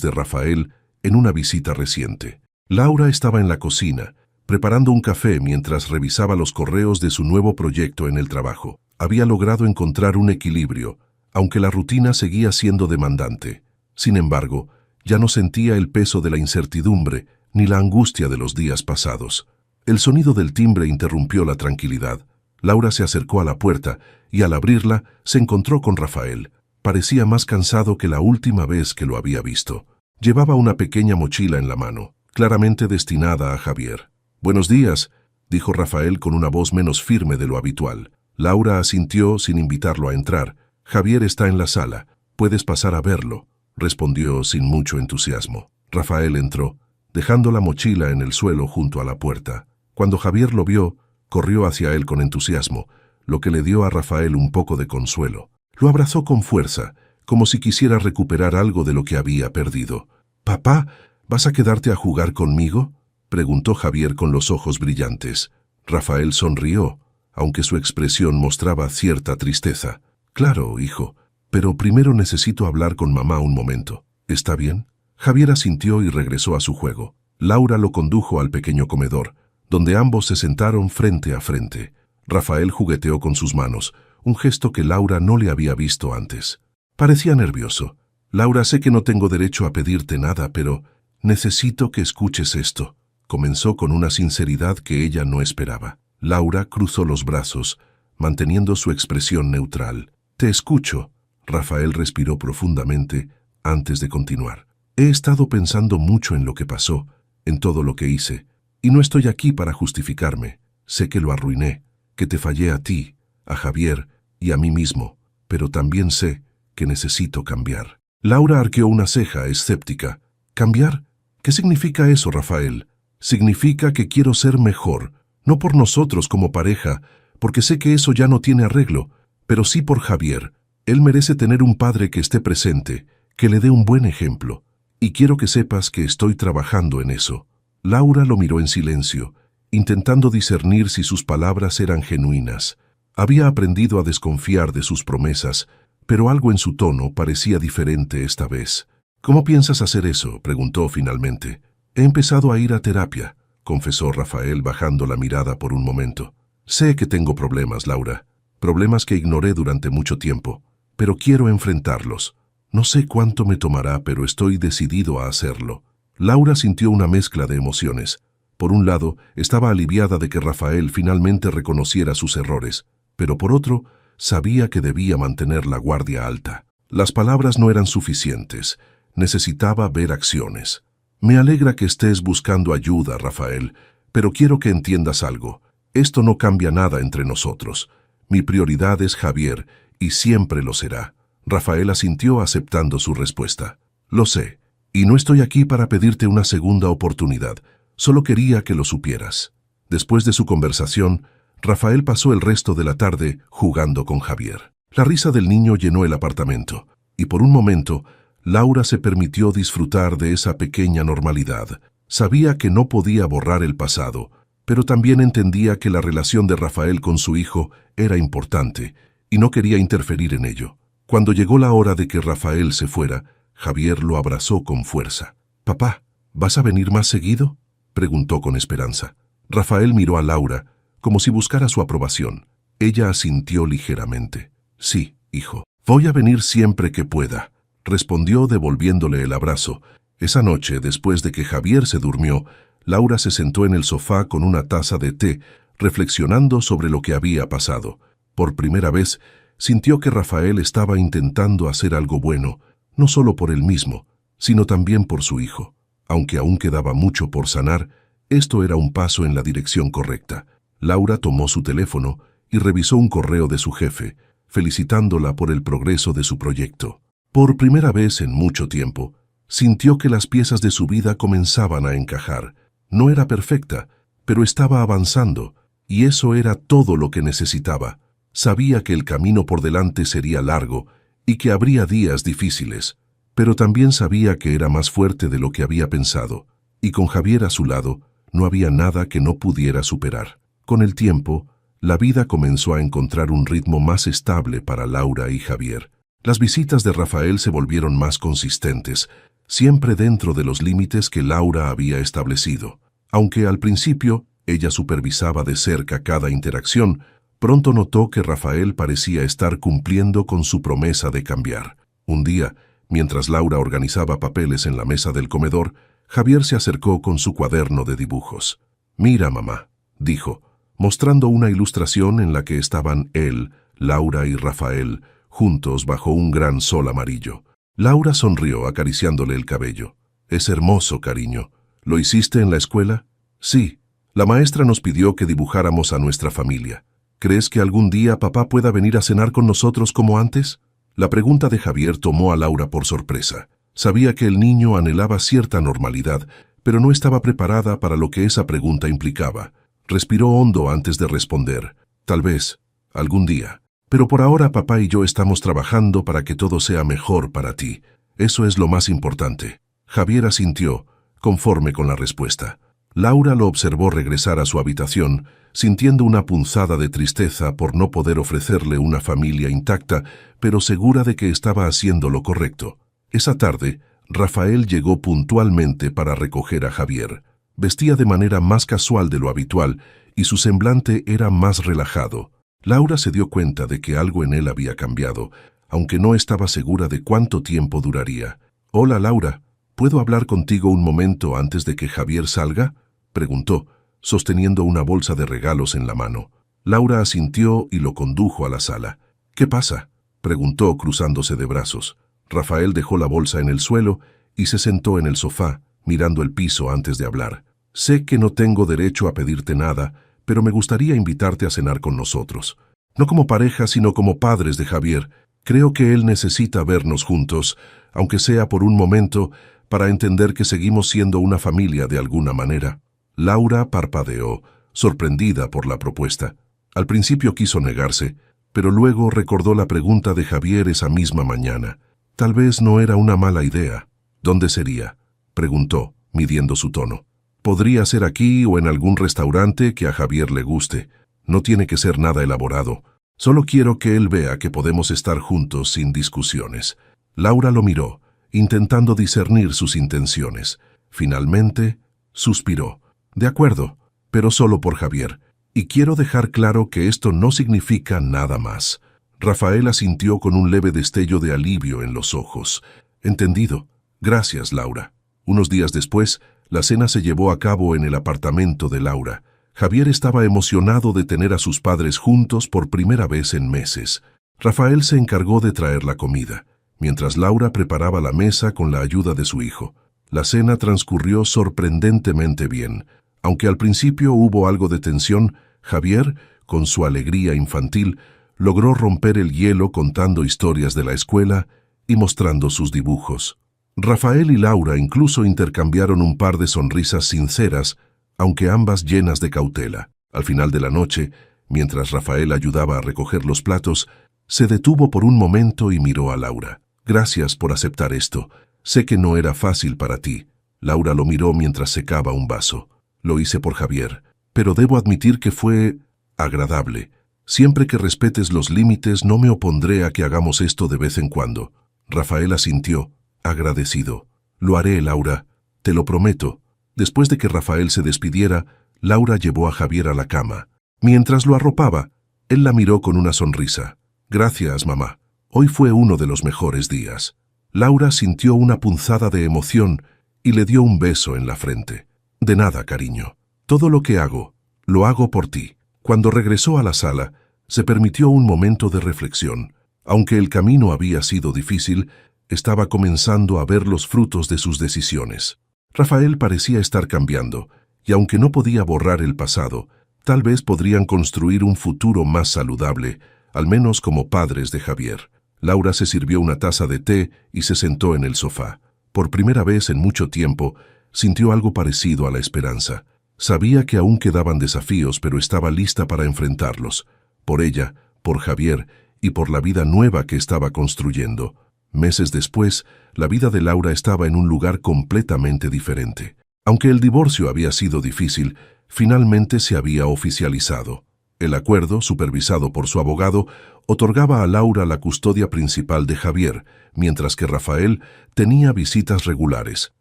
de Rafael en una visita reciente. Laura estaba en la cocina, preparando un café mientras revisaba los correos de su nuevo proyecto en el trabajo. Había logrado encontrar un equilibrio, aunque la rutina seguía siendo demandante. Sin embargo, ya no sentía el peso de la incertidumbre ni la angustia de los días pasados. El sonido del timbre interrumpió la tranquilidad. Laura se acercó a la puerta y al abrirla se encontró con Rafael. Parecía más cansado que la última vez que lo había visto. Llevaba una pequeña mochila en la mano, claramente destinada a Javier. «Buenos días», dijo Rafael con una voz menos firme de lo habitual. Laura asintió sin invitarlo a entrar. «Javier está en la sala. Puedes pasar a verlo», respondió sin mucho entusiasmo. Rafael entró, dejando la mochila en el suelo junto a la puerta. Cuando Javier lo vio, corrió hacia él con entusiasmo, lo que le dio a Rafael un poco de consuelo. Lo abrazó con fuerza, como si quisiera recuperar algo de lo que había perdido. «Papá, ¿vas a quedarte a jugar conmigo?», preguntó Javier con los ojos brillantes. Rafael sonrió, aunque su expresión mostraba cierta tristeza. «Claro, hijo, pero primero necesito hablar con mamá un momento. ¿Está bien?». Javier asintió y regresó a su juego. Laura lo condujo al pequeño comedor, donde ambos se sentaron frente a frente. Rafael jugueteó con sus manos, un gesto que Laura no le había visto antes. Parecía nervioso. «Laura, sé que no tengo derecho a pedirte nada, pero necesito que escuches esto», comenzó con una sinceridad que ella no esperaba. Laura cruzó los brazos, manteniendo su expresión neutral. «Te escucho». Rafael respiró profundamente antes de continuar. «He estado pensando mucho en lo que pasó, en todo lo que hice. Y no estoy aquí para justificarme. Sé que lo arruiné, que te fallé a ti, a Javier y a mí mismo, pero también sé que necesito cambiar». Laura arqueó una ceja, escéptica. «¿Cambiar? ¿Qué significa eso, Rafael?». «Significa que quiero ser mejor, no por nosotros como pareja, porque sé que eso ya no tiene arreglo, pero sí por Javier. Él merece tener un padre que esté presente, que le dé un buen ejemplo. Y quiero que sepas que estoy trabajando en eso». Laura lo miró en silencio, intentando discernir si sus palabras eran genuinas. Había aprendido a desconfiar de sus promesas, pero algo en su tono parecía diferente esta vez. «¿Cómo piensas hacer eso?», preguntó finalmente. «He empezado a ir a terapia», confesó Rafael bajando la mirada por un momento. «Sé que tengo problemas, Laura, problemas que ignoré durante mucho tiempo, pero quiero enfrentarlos. No sé cuánto me tomará, pero estoy decidido a hacerlo». Laura sintió una mezcla de emociones. Por un lado, estaba aliviada de que Rafael finalmente reconociera sus errores, pero por otro, sabía que debía mantener la guardia alta. Las palabras no eran suficientes, necesitaba ver acciones. «Me alegra que estés buscando ayuda, Rafael, pero quiero que entiendas algo. Esto no cambia nada entre nosotros. Mi prioridad es Javier, y siempre lo será». Rafael asintió aceptando su respuesta. «Lo sé. Y no estoy aquí para pedirte una segunda oportunidad, solo quería que lo supieras». Después de su conversación, Rafael pasó el resto de la tarde jugando con Javier. La risa del niño llenó el apartamento, y por un momento, Laura se permitió disfrutar de esa pequeña normalidad. Sabía que no podía borrar el pasado, pero también entendía que la relación de Rafael con su hijo era importante, y no quería interferir en ello. Cuando llegó la hora de que Rafael se fuera, Javier lo abrazó con fuerza. «Papá, ¿vas a venir más seguido?», preguntó con esperanza. Rafael miró a Laura, como si buscara su aprobación. Ella asintió ligeramente. «Sí, hijo, voy a venir siempre que pueda», respondió devolviéndole el abrazo. Esa noche, después de que Javier se durmió, Laura se sentó en el sofá con una taza de té, reflexionando sobre lo que había pasado. Por primera vez, sintió que Rafael estaba intentando hacer algo bueno, no solo por él mismo, sino también por su hijo. Aunque aún quedaba mucho por sanar, esto era un paso en la dirección correcta. Laura tomó su teléfono y revisó un correo de su jefe, felicitándola por el progreso de su proyecto. Por primera vez en mucho tiempo, sintió que las piezas de su vida comenzaban a encajar. No era perfecta, pero estaba avanzando, y eso era todo lo que necesitaba. Sabía que el camino por delante sería largo y que habría días difíciles, pero también sabía que era más fuerte de lo que había pensado. y con Javier a su lado, no había nada que no pudiera superar. Con el tiempo, la vida comenzó a encontrar un ritmo más estable para Laura y Javier. Las visitas de Rafael se volvieron más consistentes, siempre dentro de los límites que Laura había establecido. Aunque al principio ella supervisaba de cerca cada interacción, pronto notó que Rafael parecía estar cumpliendo con su promesa de cambiar. Un día, mientras Laura organizaba papeles en la mesa del comedor, Javier se acercó con su cuaderno de dibujos. «Mira, mamá», dijo, mostrando una ilustración en la que estaban él, Laura y Rafael, juntos bajo un gran sol amarillo. Laura sonrió acariciándole el cabello. «Es hermoso, cariño. ¿Lo hiciste en la escuela?» «Sí. La maestra nos pidió que dibujáramos a nuestra familia. ¿Crees que algún día papá pueda venir a cenar con nosotros como antes?» La pregunta de Javier tomó a Laura por sorpresa. Sabía que el niño anhelaba cierta normalidad, pero no estaba preparada para lo que esa pregunta implicaba. Respiró hondo antes de responder. «Tal vez, algún día. Pero por ahora papá y yo estamos trabajando para que todo sea mejor para ti. Eso es lo más importante». Javier asintió, conforme con la respuesta. Laura lo observó regresar a su habitación, sintiendo una punzada de tristeza por no poder ofrecerle una familia intacta, pero segura de que estaba haciendo lo correcto. Esa tarde, Rafael llegó puntualmente para recoger a Javier. Vestía de manera más casual de lo habitual y su semblante era más relajado. Laura se dio cuenta de que algo en él había cambiado, aunque no estaba segura de cuánto tiempo duraría. «Hola, Laura, ¿puedo hablar contigo un momento antes de que Javier salga?», preguntó, sosteniendo una bolsa de regalos en la mano. Laura asintió y lo condujo a la sala. «¿Qué pasa?», preguntó cruzándose de brazos. Rafael dejó la bolsa en el suelo y se sentó en el sofá, mirando el piso antes de hablar. «Sé que no tengo derecho a pedirte nada, pero me gustaría invitarte a cenar con nosotros. No como pareja, sino como padres de Javier. Creo que él necesita vernos juntos, aunque sea por un momento, para entender que seguimos siendo una familia de alguna manera». Laura parpadeó, sorprendida por la propuesta. Al principio quiso negarse, pero luego recordó la pregunta de Javier esa misma mañana. Tal vez no era una mala idea. «¿Dónde sería?», preguntó, midiendo su tono. «Podría ser aquí o en algún restaurante que a Javier le guste. No tiene que ser nada elaborado. Solo quiero que él vea que podemos estar juntos sin discusiones». Laura lo miró, intentando discernir sus intenciones. Finalmente, suspiró. «De acuerdo, pero solo por Javier. Y quiero dejar claro que esto no significa nada más». Rafael asintió con un leve destello de alivio en los ojos. «Entendido. Gracias, Laura». Unos días después, la cena se llevó a cabo en el apartamento de Laura. Javier estaba emocionado de tener a sus padres juntos por primera vez en meses. Rafael se encargó de traer la comida, mientras Laura preparaba la mesa con la ayuda de su hijo. La cena transcurrió sorprendentemente bien. Aunque al principio hubo algo de tensión, Javier, con su alegría infantil, logró romper el hielo contando historias de la escuela y mostrando sus dibujos. Rafael y Laura incluso intercambiaron un par de sonrisas sinceras, aunque ambas llenas de cautela. Al final de la noche, mientras Rafael ayudaba a recoger los platos, se detuvo por un momento y miró a Laura. «Gracias por aceptar esto. Sé que no era fácil para ti». Laura lo miró mientras secaba un vaso. «Lo hice por Javier, pero debo admitir que fue agradable. Siempre que respetes los límites, no me opondré a que hagamos esto de vez en cuando». Rafael asintió, agradecido. «Lo haré, Laura, te lo prometo». Después de que Rafael se despidiera, Laura llevó a Javier a la cama. Mientras lo arropaba, él la miró con una sonrisa. «Gracias, mamá. Hoy fue uno de los mejores días». Laura sintió una punzada de emoción y le dio un beso en la frente. «De nada, cariño. Todo lo que hago, lo hago por ti». Cuando regresó a la sala, se permitió un momento de reflexión. Aunque el camino había sido difícil, estaba comenzando a ver los frutos de sus decisiones. Rafael parecía estar cambiando, y aunque no podía borrar el pasado, tal vez podrían construir un futuro más saludable, al menos como padres de Javier. Laura se sirvió una taza de té y se sentó en el sofá. Por primera vez en mucho tiempo, sintió algo parecido a la esperanza. Sabía que aún quedaban desafíos, pero estaba lista para enfrentarlos. Por ella, por Javier y por la vida nueva que estaba construyendo. Meses después, la vida de Laura estaba en un lugar completamente diferente. Aunque el divorcio había sido difícil, finalmente se había oficializado. El acuerdo, supervisado por su abogado, otorgaba a Laura la custodia principal de Javier, mientras que Rafael tenía visitas regulares.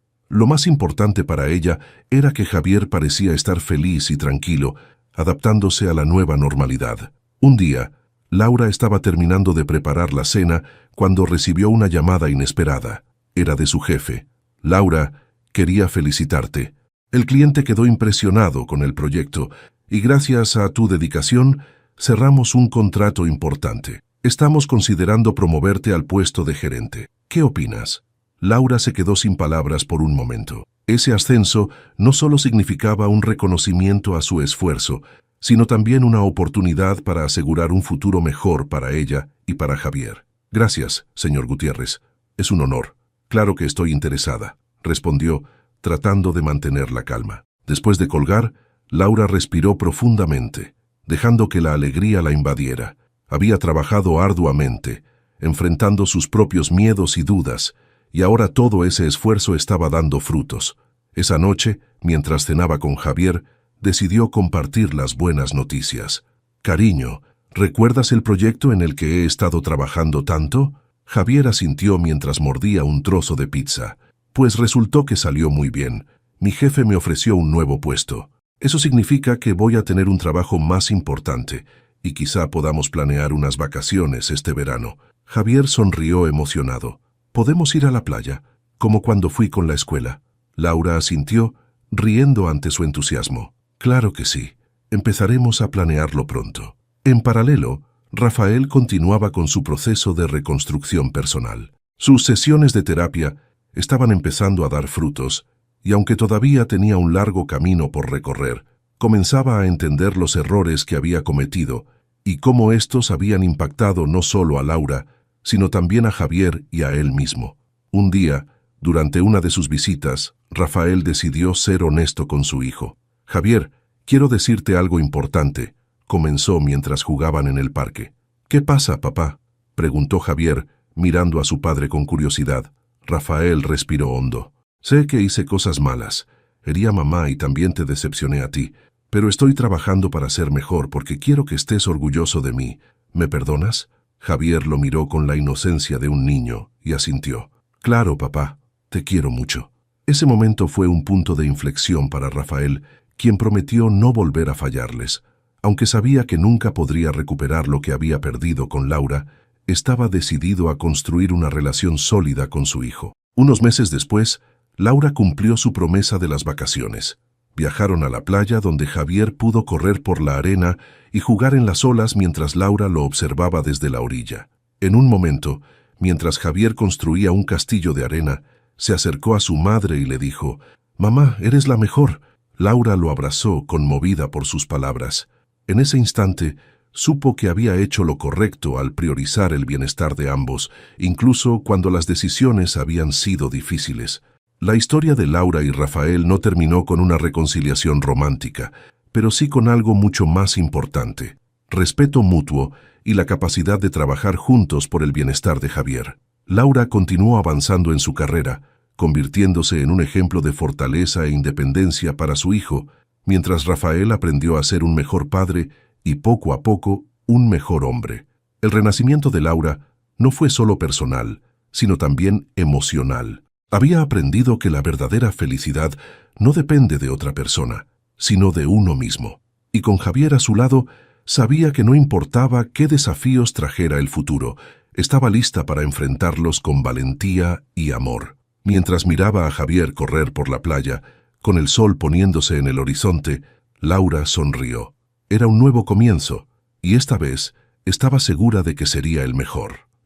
Lo más importante para ella era que Javier parecía estar feliz y tranquilo, adaptándose a la nueva normalidad. Un día, Laura estaba terminando de preparar la cena cuando recibió una llamada inesperada. Era de su jefe. «Laura, quería felicitarte. El cliente quedó impresionado con el proyecto y gracias a tu dedicación cerramos un contrato importante. Estamos considerando promoverte al puesto de gerente. ¿Qué opinas?» Laura se quedó sin palabras por un momento. Ese ascenso no solo significaba un reconocimiento a su esfuerzo, sino también una oportunidad para asegurar un futuro mejor para ella y para Javier. «Gracias, señor Gutiérrez. Es un honor. Claro que estoy interesada», respondió, tratando de mantener la calma. Después de colgar, Laura respiró profundamente, dejando que la alegría la invadiera. Había trabajado arduamente, enfrentando sus propios miedos y dudas, y ahora todo ese esfuerzo estaba dando frutos. Esa noche, mientras cenaba con Javier, decidió compartir las buenas noticias. «Cariño, ¿recuerdas el proyecto en el que he estado trabajando tanto?» Javier asintió mientras mordía un trozo de pizza. «Pues resultó que salió muy bien. Mi jefe me ofreció un nuevo puesto. Eso significa que voy a tener un trabajo más importante y quizá podamos planear unas vacaciones este verano». Javier sonrió emocionado. «¿Podemos ir a la playa, como cuando fui con la escuela?» Laura asintió, riendo ante su entusiasmo. «Claro que sí. Empezaremos a planearlo pronto». En paralelo, Rafael continuaba con su proceso de reconstrucción personal. Sus sesiones de terapia estaban empezando a dar frutos, y aunque todavía tenía un largo camino por recorrer, comenzaba a entender los errores que había cometido y cómo estos habían impactado no solo a Laura, sino también a Javier y a él mismo. Un día, durante una de sus visitas, Rafael decidió ser honesto con su hijo. «Javier, quiero decirte algo importante», comenzó mientras jugaban en el parque. «¿Qué pasa, papá?», preguntó Javier, mirando a su padre con curiosidad. Rafael respiró hondo. «Sé que hice cosas malas. Herí a mamá y también te decepcioné a ti. Pero estoy trabajando para ser mejor porque quiero que estés orgulloso de mí. ¿Me perdonas?» Javier lo miró con la inocencia de un niño y asintió. «Claro, papá. Te quiero mucho». Ese momento fue un punto de inflexión para Rafael, quien prometió no volver a fallarles. Aunque sabía que nunca podría recuperar lo que había perdido con Laura, estaba decidido a construir una relación sólida con su hijo. Unos meses después, Laura cumplió su promesa de las vacaciones. Viajaron a la playa donde Javier pudo correr por la arena y jugar en las olas mientras Laura lo observaba desde la orilla. En un momento, mientras Javier construía un castillo de arena, se acercó a su madre y le dijo: «Mamá, eres la mejor». Laura lo abrazó, conmovida por sus palabras. En ese instante, supo que había hecho lo correcto al priorizar el bienestar de ambos, incluso cuando las decisiones habían sido difíciles. La historia de Laura y Rafael no terminó con una reconciliación romántica, pero sí con algo mucho más importante: respeto mutuo y la capacidad de trabajar juntos por el bienestar de Javier. Laura continuó avanzando en su carrera, convirtiéndose en un ejemplo de fortaleza e independencia para su hijo, mientras Rafael aprendió a ser un mejor padre y poco a poco un mejor hombre. El renacimiento de Laura no fue solo personal, sino también emocional. Había aprendido que la verdadera felicidad no depende de otra persona, sino de uno mismo. Y con Javier a su lado, sabía que no importaba qué desafíos trajera el futuro, estaba lista para enfrentarlos con valentía y amor. Mientras miraba a Javier correr por la playa, con el sol poniéndose en el horizonte, Laura sonrió. Era un nuevo comienzo, y esta vez estaba segura de que sería el mejor.